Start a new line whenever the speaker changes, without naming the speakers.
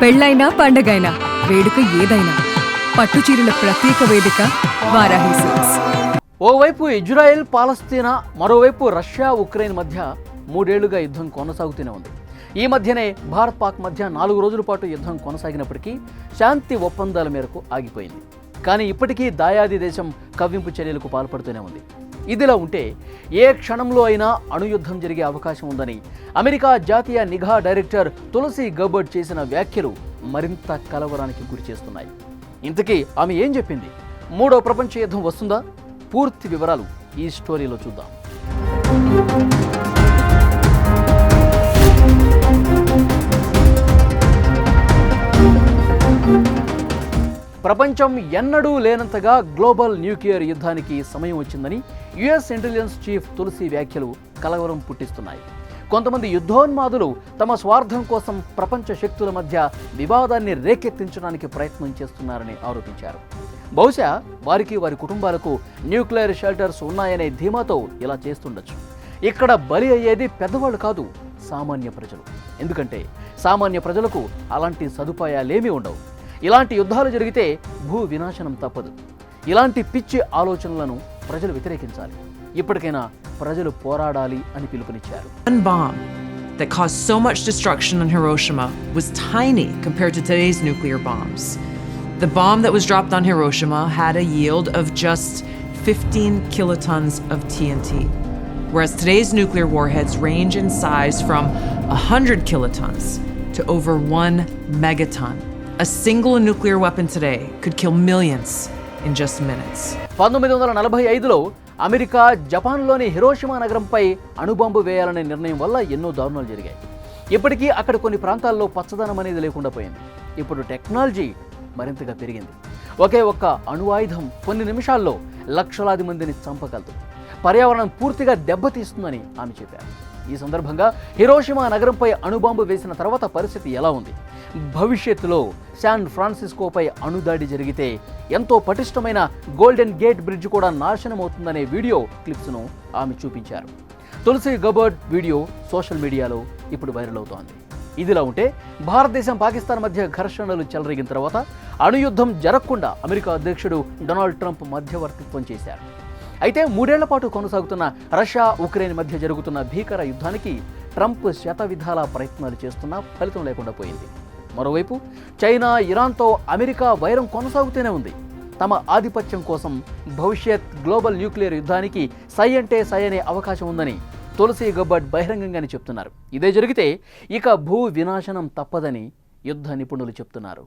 పెళ్ళైనా పండగైనా వేడుక ఏదైనా పట్టుచీరల ప్రత్యేక వేదిక వారాహి సిల్క్స్.
ఓవైపు ఇజ్రాయెల్ పాలస్తీనా, మరోవైపు రష్యా ఉక్రెయిన్ మధ్య 3 ఏళ్లుగా యుద్ధం కొనసాగుతూనే ఉంది. ఈ మధ్యనే భారత్ పాక్ మధ్య 4 రోజుల పాటు యుద్ధం కొనసాగినప్పటికీ శాంతి ఒప్పందాల మేరకు ఆగిపోయింది. కానీ ఇప్పటికీ దాయాది దేశం కవ్వింపు చర్యలకు పాల్పడుతూనే ఉంది. ఇదిలా ఉంటే ఏ క్షణంలో అయినా అణుయుద్ధం జరిగే అవకాశం ఉందని అమెరికా జాతీయ నిఘా డైరెక్టర్ తులసి గబర్డ్ చేసిన వ్యాఖ్యలు మరింత కలవరానికి గురిచేస్తున్నాయి. ఇంతకీ ఆమె ఏం చెప్పింది? 3వ ప్రపంచ యుద్ధం వస్తుందా? పూర్తి వివరాలు ఈ స్టోరీలో చూద్దాం. ప్రపంచం ఎన్నడూ లేనంతగా గ్లోబల్ న్యూక్లియర్ యుద్ధానికి సమయం వచ్చిందని యుఎస్ ఇంటెలిజెన్స్ చీఫ్ తులసి వ్యాఖ్యలు కలవరం పుట్టిస్తున్నాయి. కొంతమంది యుద్ధోన్మాదులు తమ స్వార్థం కోసం ప్రపంచ శక్తుల మధ్య వివాదాన్ని రేకెత్తించడానికి ప్రయత్నం చేస్తున్నారని ఆరోపించారు. బహుశా వారికి, వారి కుటుంబాలకు న్యూక్లియర్ షెల్టర్స్ ఉన్నాయనే ధీమాతో ఇలా చేస్తుండొచ్చు. ఇక్కడ బలి అయ్యేది పెద్దవాళ్ళు కాదు, సామాన్య ప్రజలు. ఎందుకంటే సామాన్య ప్రజలకు అలాంటి సదుపాయాలేమీ ఉండవు. ఇలాంటి యుద్ధాలు జరిగితే భూ వినాశనం తప్పదు. ఇలాంటి పిచ్చి ఆలోచనలను ప్రజలు వ్యతిరేకించాలి. ఇప్పటికైనా ప్రజలు పోరాడాలి అని పిలుపునిచ్చారు.
One bomb that caused so much destruction on Hiroshima was tiny compared to today's nuclear bombs. The bomb that was dropped on Hiroshima had a yield of just 15 kilotons of TNT, whereas today's nuclear warheads range in size from 100 kilotons to over 1 megaton. A single nuclear weapon today could kill millions in just minutes.
1945లో America జపాన్లోని Hiroshima నగరంపై అణుబాంబు వేయాలనే నిర్ణయం వల్ల ఎన్నో దారుణాలు జరిగాయి. ఇప్పటికీ అక్కడ కొన్ని ప్రాంతాల్లో పచ్చదనం అనేది లేకుండా పోయింది. ఇప్పుడు టెక్నాలజీ మరింతగా పెరిగింది. ఒకే ఒక్క అణువాయుధం కొన్ని నిమిషాల్లో లక్షలాది మందిని చంపగలదు. పర్యావరణం పూర్తిగా దెబ్బతీస్తుందని ఆమె చెప్పారు. ఈ సందర్భంగా హిరోషిమా నగరంపై అణుబాంబు వేసిన తర్వాత పరిస్థితి ఎలా ఉంది? భవిష్యత్తులో శాన్ ఫ్రాన్సిస్కోపై అణుదాడి జరిగితే ఎంతో పటిష్టమైన గోల్డెన్ గేట్ బ్రిడ్జ్ కూడా నాశనం అవుతుందనే వీడియో క్లిప్స్ను ఆమె చూపించారు. తులసి గబర్డ్ వీడియో సోషల్ మీడియాలో ఇప్పుడు వైరల్ అవుతోంది. ఇదిలా ఉంటే భారతదేశం, పాకిస్తాన్ మధ్య ఘర్షణలు చెలరేగిన తర్వాత అణుయుద్ధం జరగకుండా అమెరికా అధ్యక్షుడు డొనాల్డ్ ట్రంప్ మధ్యవర్తిత్వం చేశారు. అయితే 3 ఏళ్ల పాటు కొనసాగుతున్న రష్యా ఉక్రెయిన్ మధ్య జరుగుతున్న భీకర యుద్ధానికి ట్రంప్ శతవిధాల ప్రయత్నాలు చేస్తున్నా ఫలితం లేకుండా పోయింది. మరోవైపు చైనా, ఇరాన్తో అమెరికా వైరం కొనసాగుతూనే ఉంది. తమ ఆధిపత్యం కోసం భవిష్యత్ గ్లోబల్ న్యూక్లియర్ యుద్ధానికి సై అంటే సై అనే అవకాశం ఉందని తులసి గబర్డ్ బహిరంగంగానే చెప్తున్నారు. ఇదే జరిగితే ఇక భూ వినాశనం తప్పదని యుద్ధ నిపుణులు చెప్తున్నారు.